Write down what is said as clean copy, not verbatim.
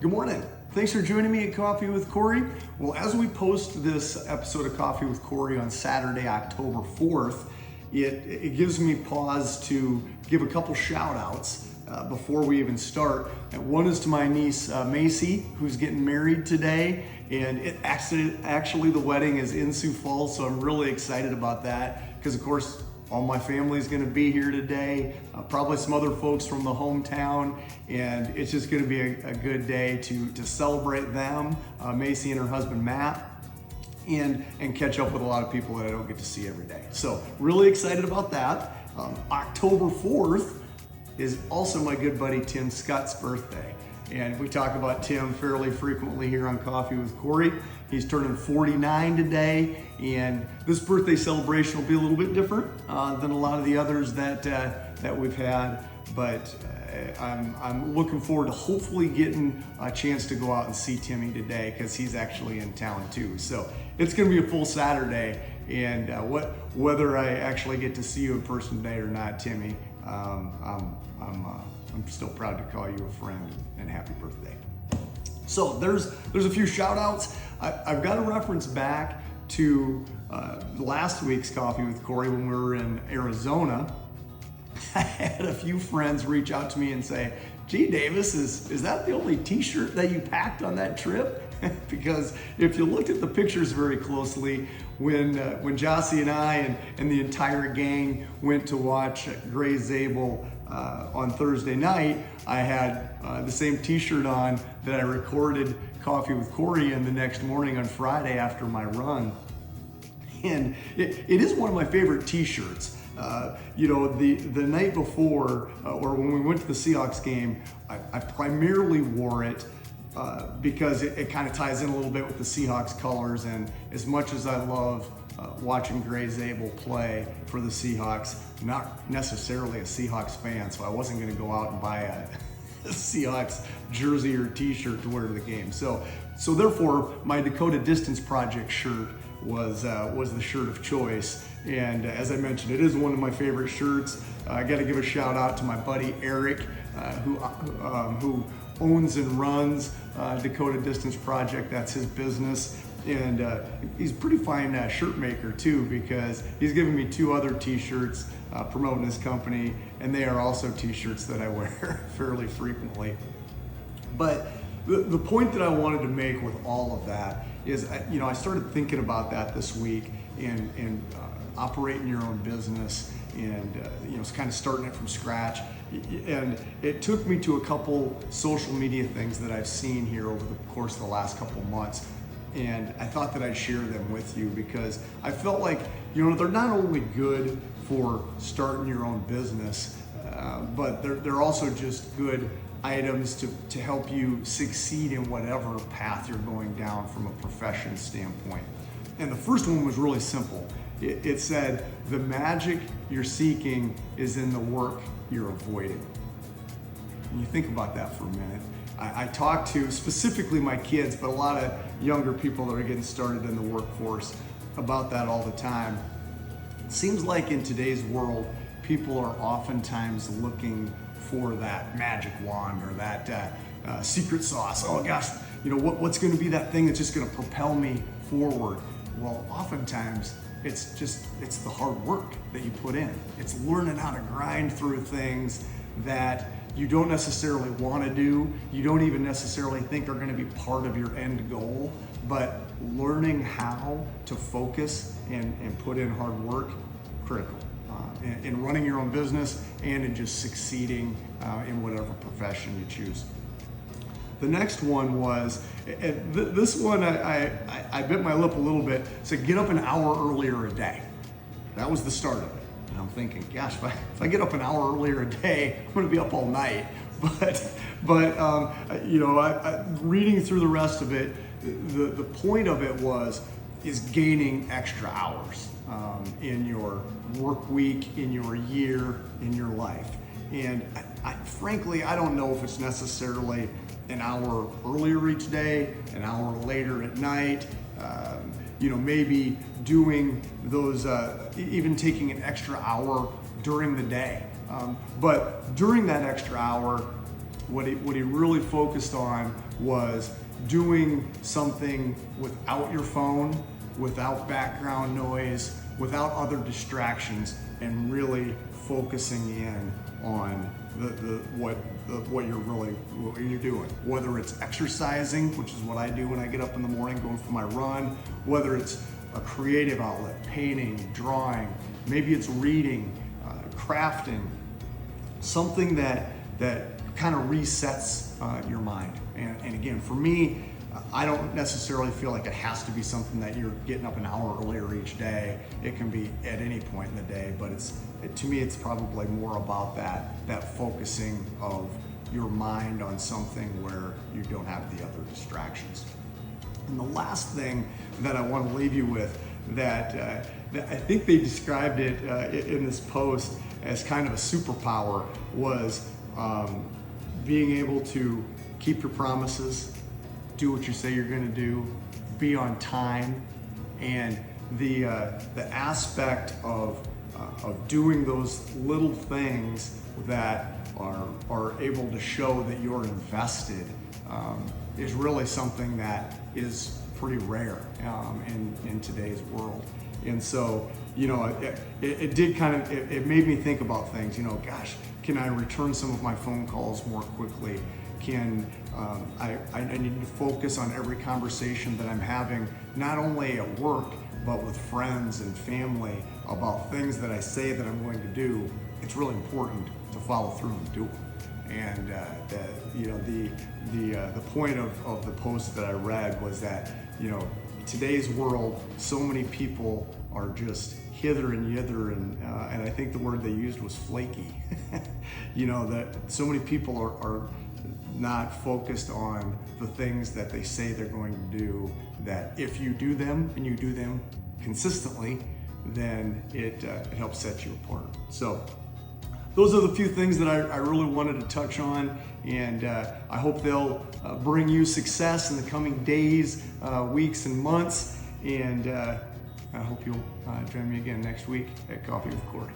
Good morning. Thanks for joining me at Coffee with Kory. Well, as we post this episode of Coffee with Kory on Saturday, October 4th, it gives me pause to give a couple shout outs before we even start. And one is to my niece, Macy, who's getting married today. And actually the wedding is in Sioux Falls, so I'm really excited about that because, of course, all my family is going to be here today, probably some other folks from the hometown, and it's just going to be a good day to celebrate them, Macy and her husband Matt, and catch up with a lot of people that I don't get to see every day. So really excited about that. October 4th is also my good buddy Tim Scott's birthday. And we talk about Tim fairly frequently here on Coffee with Kory. He's turning 49 today, and this birthday celebration will be a little bit different than a lot of the others that we've had. But I'm looking forward to hopefully getting a chance to go out and see Timmy today because he's actually in town too. So it's going to be a full Saturday, and whether I actually get to see you in person today or not, Timmy, I'm still proud to call you a friend, and happy birthday. So there's a few shout outs. I've got to reference back to last week's Coffee with Kory when we were in Arizona. I had a few friends reach out to me and say, gee, Davis, is that the only t-shirt that you packed on that trip? Because if you looked at the pictures very closely, when Jossie and I and the entire gang went to watch Gray Zabel on Thursday night, I had the same t-shirt on that I recorded Coffee with Kory in the next morning on Friday after my run. And it is one of my favorite t-shirts. The night before, or when we went to the Seahawks game, I primarily wore it because it kind of ties in a little bit with the Seahawks colors. And as much as I love watching Gray Zabel play for the Seahawks, not necessarily a Seahawks fan, so I wasn't going to go out and buy a Seahawks jersey or t-shirt to wear to the game. So therefore, my Dakota Distance Project shirt was the shirt of choice. And as I mentioned, it is one of my favorite shirts. I got to give a shout out to my buddy Eric, who owns and runs Dakota Distance Project. That's his business. And he's a pretty fine shirt maker too, because he's given me two other t-shirts promoting his company, and they are also t-shirts that I wear fairly frequently. But the point that I wanted to make with all of that is, I started thinking about that this week and operating your own business and it's kind of starting it from scratch. And it took me to a couple social media things that I've seen here over the course of the last couple months. And I thought that I'd share them with you because I felt like, they're not only good for starting your own business, but they're also just good items to help you succeed in whatever path you're going down from a profession standpoint. And the first one was really simple. It said, the magic you're seeking is in the work you're avoiding. And you think about that for a minute. I talk to specifically my kids, but a lot of younger people that are getting started in the workforce about that all the time. It seems like in today's world, people are oftentimes looking for that magic wand or that secret sauce. Oh gosh, what's going to be that thing that's just going to propel me forward? Well, oftentimes it's the hard work that you put in. It's learning how to grind through things that you don't necessarily want to do, you don't even necessarily think are going to be part of your end goal, but learning how to focus and put in hard work, critical in running your own business and in just succeeding in whatever profession you choose. The next one was, this one I bit my lip a little bit, said get up an hour earlier a day. That was the start of it. And I'm thinking, gosh, if I get up an hour earlier a day, I'm gonna be up all night. But reading through the rest of it, the point of it is gaining extra hours in your work week, in your year, in your life. And frankly, I don't know if it's necessarily an hour earlier each day, an hour later at night, maybe doing those, even taking an extra hour during the day. But during that extra hour, What he really focused on was doing something without your phone, without background noise, without other distractions, and really focusing in on what you're doing. Whether it's exercising, which is what I do when I get up in the morning, going for my run, whether it's a creative outlet, painting, drawing, maybe it's reading, crafting, something that kind of resets your mind. And again, for me, I don't necessarily feel like it has to be something that you're getting up an hour earlier each day. It can be at any point in the day, but to me, it's probably more about that focusing of your mind on something where you don't have the other distractions. And the last thing that I want to leave you with, that I think they described it in this post as kind of a superpower, was being able to keep your promises, do what you say you're going to do, be on time, and the aspect of doing those little things that are able to show that you're invested is really something that is pretty rare in today's world. And so, it did kind of, it made me think about things, gosh, can I return some of my phone calls more quickly? I need to focus on every conversation that I'm having, not only at work, but with friends and family, about things that I say that I'm going to do. It's really important to follow through and do them. And the point of the post that I read was that, today's world, so many people are just hither and yither, and I think the word they used was flaky. That so many people are not focused on the things that they say they're going to do, that if you do them and you do them consistently, then it helps set you apart. So those are the few things that I really wanted to touch on, and I hope they'll bring you success in the coming days, weeks, and months, and I hope you'll join me again next week at Coffee with Kory.